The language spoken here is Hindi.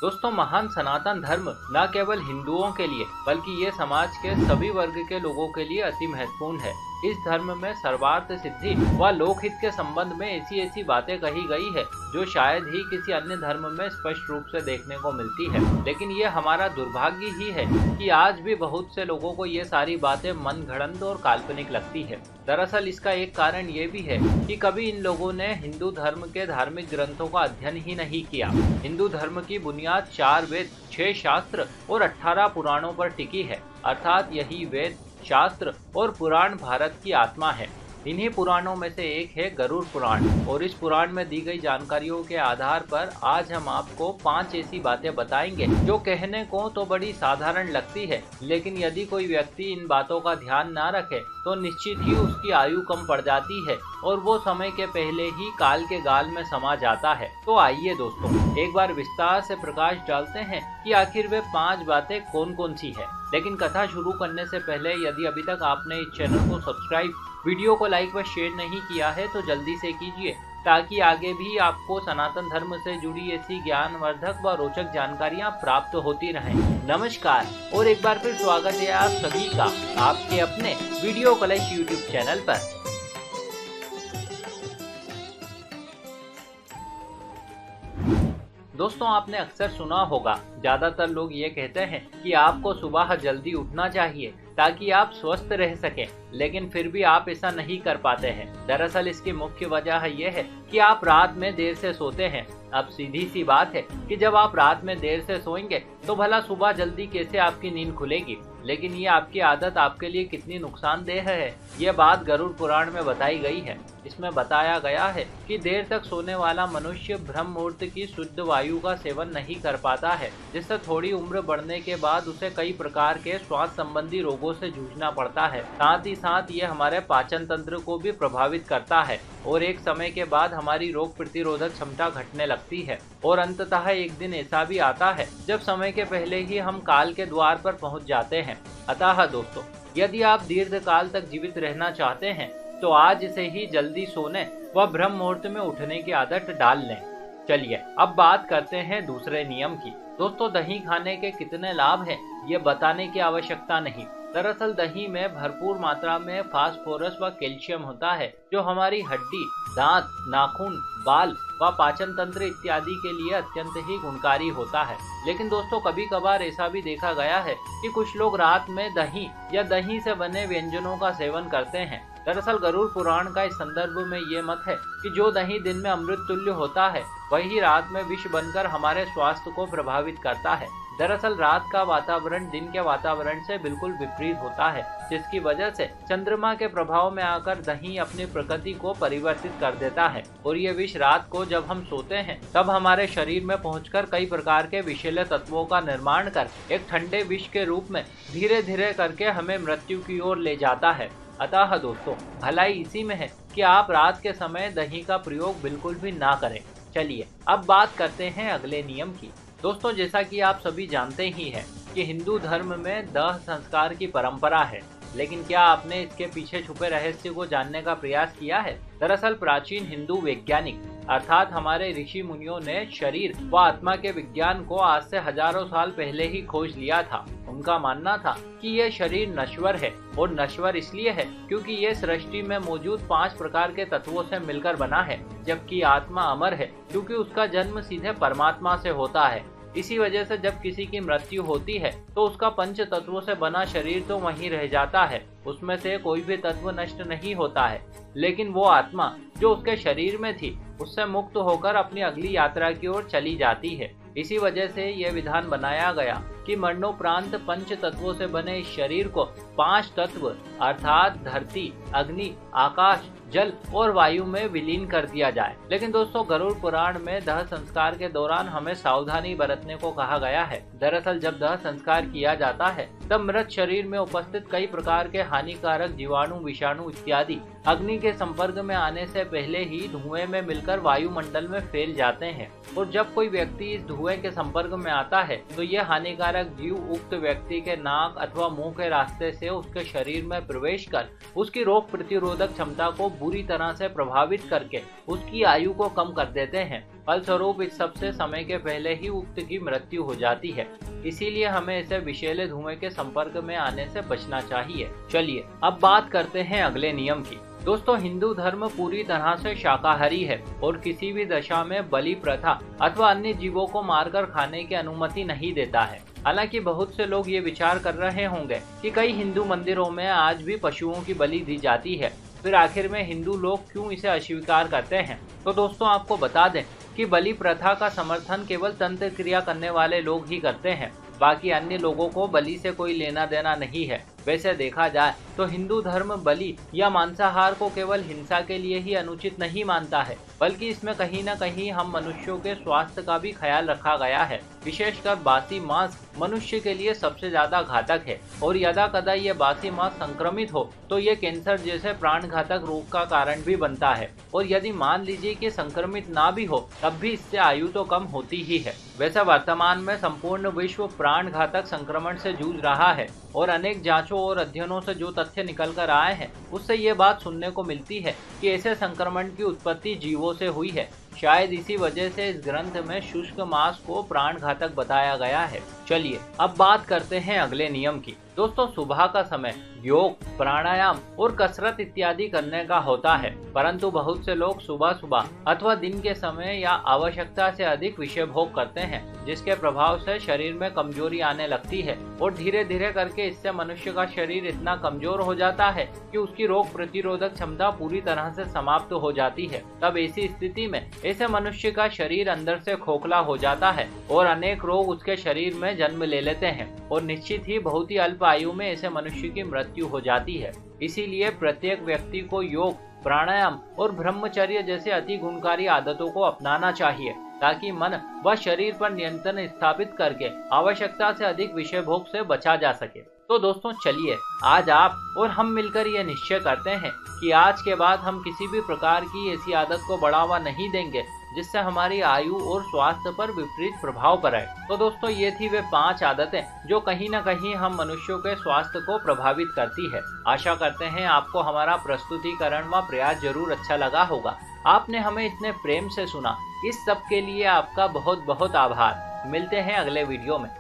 दोस्तों, महान सनातन धर्म न केवल हिंदुओं के लिए बल्कि ये समाज के सभी वर्ग के लोगों के लिए अति महत्वपूर्ण है। इस धर्म में सर्वार्थ सिद्धि व लोकहित के संबंध में ऐसी ऐसी बातें कही गई है जो शायद ही किसी अन्य धर्म में स्पष्ट रूप से देखने को मिलती है। लेकिन ये हमारा दुर्भाग्य ही है कि आज भी बहुत से लोगों को ये सारी बातें मनगढ़ंत और काल्पनिक लगती है। दरअसल इसका एक कारण ये भी है कि कभी इन लोगों ने हिंदू धर्म के धार्मिक ग्रंथों का अध्ययन ही नहीं किया। हिंदू धर्म की बुनियाद 4 वेद, 6 शास्त्र और 18 पुराणों पर टिकी है। अर्थात यही वेद, शास्त्र और पुराण भारत की आत्मा है। इन्हीं पुराणों में से एक है गरुड़ पुराण और इस पुराण में दी गई जानकारियों के आधार पर आज हम आपको 5 ऐसी बातें बताएंगे जो कहने को तो बड़ी साधारण लगती है, लेकिन यदि कोई व्यक्ति इन बातों का ध्यान ना रखे तो निश्चित ही उसकी आयु कम पड़ जाती है और वो समय के पहले ही काल के गाल में समा जाता है। तो आइए दोस्तों, एक बार विस्तार से प्रकाश डालते हैं कि आखिर वे 5 बातें कौन कौन सी है। लेकिन कथा शुरू करने से पहले यदि अभी तक आपने इस चैनल को सब्सक्राइब, वीडियो को लाइक व शेयर नहीं किया है तो जल्दी से कीजिए, ताकि आगे भी आपको सनातन धर्म से जुड़ी ऐसी ज्ञानवर्धक व रोचक जानकारियां प्राप्त होती रहें। नमस्कार और एक बार फिर स्वागत है आप सभी का आपके अपने वीडियो कलेश यूट्यूब चैनल पर। दोस्तों, आपने अक्सर सुना होगा, ज्यादातर लोग ये कहते हैं कि आपको सुबह जल्दी उठना चाहिए ताकि आप स्वस्थ रह सकें, लेकिन फिर भी आप ऐसा नहीं कर पाते हैं। दरअसल इसकी मुख्य वजह यह है कि आप रात में देर से सोते हैं। अब सीधी सी बात है कि जब आप रात में देर से सोएंगे तो भला सुबह जल्दी कैसे आपकी नींद खुलेगी। लेकिन ये आपकी आदत आपके लिए कितनी नुकसानदेह है, ये बात गरुड़ पुराण में बताई गई है। इसमें बताया गया है कि देर तक सोने वाला मनुष्य ब्रह्म मुहूर्त की शुद्ध वायु का सेवन नहीं कर पाता है, जिससे थोड़ी उम्र बढ़ने के बाद उसे कई प्रकार के श्वास संबंधी रोगों से जूझना पड़ता है। साथ ही साथ ये हमारे पाचन तंत्र को भी प्रभावित करता है और एक समय के बाद हमारी रोग प्रतिरोधक क्षमता घटने लगती है और अंततः एक दिन ऐसा भी आता है जब समय के पहले ही हम काल के द्वार पर पहुंच जाते हैं। अतः दोस्तों, यदि आप दीर्घ काल तक जीवित रहना चाहते हैं तो आज से ही जल्दी सोने व ब्रह्म मुहूर्त में उठने की आदत डाल लें। चलिए अब बात करते हैं दूसरे नियम की। दोस्तों, दही खाने के कितने लाभ हैं ये बताने की आवश्यकता नहीं। दरअसल दही में भरपूर मात्रा में फास्फोरस व कैल्शियम होता है जो हमारी हड्डी, दांत, नाखून, बाल व पाचन तंत्र इत्यादि के लिए अत्यंत ही गुणकारी होता है। लेकिन दोस्तों, कभी कभार ऐसा भी देखा गया है कि कुछ लोग रात में दही या दही से बने व्यंजनों का सेवन करते हैं। दरअसल गरुड़ पुराण का इस संदर्भ में ये मत है कि जो दही दिन में अमृत तुल्य होता है वही रात में विष बनकर हमारे स्वास्थ्य को प्रभावित करता है। दरअसल रात का वातावरण दिन के वातावरण से बिल्कुल विपरीत होता है, जिसकी वजह से चंद्रमा के प्रभाव में आकर दही अपनी प्रकृति को परिवर्तित कर देता है और ये विष रात को जब हम सोते हैं तब हमारे शरीर में पहुंचकर कई प्रकार के विषैले तत्वों का निर्माण कर एक ठंडे विष के रूप में धीरे धीरे करके हमें मृत्यु की ओर ले जाता है। अतः दोस्तों, भलाई इसी में है कि आप रात के समय दही का प्रयोग बिल्कुल भी ना करें। चलिए अब बात करते हैं अगले नियम की। दोस्तों, जैसा कि आप सभी जानते ही हैं कि हिंदू धर्म में दाह संस्कार की परंपरा है, लेकिन क्या आपने इसके पीछे छुपे रहस्य को जानने का प्रयास किया है? दरअसल प्राचीन हिंदू वैज्ञानिक अर्थात हमारे ऋषि मुनियों ने शरीर व आत्मा के विज्ञान को आज से हजारों साल पहले ही खोज लिया था। उनका मानना था कि यह शरीर नश्वर है और नश्वर इसलिए है क्योंकि ये सृष्टि में मौजूद 5 प्रकार के तत्वों से मिलकर बना है, जबकि आत्मा अमर है क्योंकि उसका जन्म सीधे परमात्मा से होता है। इसी वजह से जब किसी की मृत्यु होती है तो उसका 5 तत्वों से बना शरीर तो वहीं रह जाता है, उसमें से कोई भी तत्व नष्ट नहीं होता है, लेकिन वो आत्मा जो उसके शरीर में थी उससे मुक्त होकर अपनी अगली यात्रा की ओर चली जाती है। इसी वजह से यह विधान बनाया गया कि मरणोपरांत 5 तत्वों से बने इस शरीर को 5 तत्व अर्थात धरती, अग्नि, आकाश, जल और वायु में विलीन कर दिया जाए। लेकिन दोस्तों, गरुड़ पुराण में दाह संस्कार के दौरान हमें सावधानी बरतने को कहा गया है। दरअसल जब दाह संस्कार किया जाता है तब मृत शरीर में उपस्थित कई प्रकार के हानिकारक जीवाणु, विषाणु इत्यादि अग्नि के संपर्क में आने से पहले ही धुएं में मिलकर वायुमंडल में फैल जाते हैं और जब कोई व्यक्ति इस धुएं के संपर्क में आता है तो यह हानिकारक हानिकारक जीव उक्त व्यक्ति के नाक अथवा मुंह के रास्ते से उसके शरीर में प्रवेश कर उसकी रोग प्रतिरोधक क्षमता को बुरी तरह से प्रभावित करके उसकी आयु को कम कर देते हैं। फलस्वरूप इस सबसे समय के पहले ही उक्त की मृत्यु हो जाती है। इसीलिए हमें इसे विषैले धुएं के संपर्क में आने से बचना चाहिए। चलिए अब बात करते हैं अगले नियम की। दोस्तों, हिंदू धर्म पूरी तरह से शाकाहारी है और किसी भी दशा में बलि प्रथा अथवा अन्य जीवों को मारकर खाने की अनुमति नहीं देता है। हालांकि बहुत से लोग ये विचार कर रहे होंगे कि कई हिंदू मंदिरों में आज भी पशुओं की बलि दी जाती है, फिर आखिर में हिंदू लोग क्यों इसे अस्वीकार करते हैं। तो दोस्तों, आपको बता दें कि बलि प्रथा का समर्थन केवल तंत्र क्रिया करने वाले लोग ही करते हैं। बाकी अन्य लोगों को बलि से कोई लेना देना नहीं है। वैसे देखा जाए तो हिंदू धर्म बलि या मांसाहार को केवल हिंसा के लिए ही अनुचित नहीं मानता है, बल्कि इसमें कहीं न कहीं हम मनुष्यों के स्वास्थ्य का भी ख्याल रखा गया है। विशेषकर बासी मांस मनुष्य के लिए सबसे ज्यादा घातक है और यदा कदा ये बासी मांस संक्रमित हो तो ये कैंसर जैसे प्राण घातक रोग का कारण भी बनता है। और यदि मान लीजिए कि संक्रमित ना भी हो तब भी इससे आयु तो कम होती ही है। वैसे वर्तमान में संपूर्ण विश्व प्राण घातक संक्रमण से जूझ रहा है और अनेक जांचों और अध्ययनों से जो तथ्य निकल कर आए हैं उससे ये बात सुनने को मिलती है कि ऐसे संक्रमण की उत्पत्ति जीवों से हुई है। शायद इसी वजह से इस ग्रंथ में शुष्क मांस को प्राण घातक बताया गया है। चलिए अब बात करते हैं अगले नियम की। दोस्तों, सुबह का समय योग, प्राणायाम और कसरत इत्यादि करने का होता है, परंतु बहुत से लोग सुबह सुबह अथवा दिन के समय या आवश्यकता से अधिक विषय भोग करते हैं, जिसके प्रभाव से शरीर में कमजोरी आने लगती है और धीरे धीरे करके इससे मनुष्य का शरीर इतना कमजोर हो जाता है कि उसकी रोग प्रतिरोधक क्षमता पूरी तरह से समाप्त हो जाती है। तब ऐसी स्थिति में ऐसे मनुष्य का शरीर अंदर से खोखला हो जाता है और अनेक रोग उसके शरीर में जन्म ले लेते हैं और निश्चित ही बहुत ही अल्प आयु में ऐसे मनुष्य की मृत्यु हो जाती है। इसीलिए प्रत्येक व्यक्ति को योग, प्राणायाम और ब्रह्मचर्य जैसे अति गुणकारी आदतों को अपनाना चाहिए ताकि मन व शरीर पर नियंत्रण स्थापित करके आवश्यकता से अधिक विषय भोग से बचा जा सके। तो दोस्तों, चलिए आज आप और हम मिलकर यह निश्चय करते हैं कि आज के बाद हम किसी भी प्रकार की ऐसी आदत को बढ़ावा नहीं देंगे जिससे हमारी आयु और स्वास्थ्य पर विपरीत प्रभाव पड़े। तो दोस्तों, ये थी वे 5 आदतें जो कहीं न कहीं हम मनुष्यों के स्वास्थ्य को प्रभावित करती है। आशा करते हैं आपको हमारा प्रस्तुतिकरण व प्रयास जरूर अच्छा लगा होगा। आपने हमें इतने प्रेम से सुना, इस सब के लिए आपका बहुत बहुत आभार। मिलते हैं अगले वीडियो में।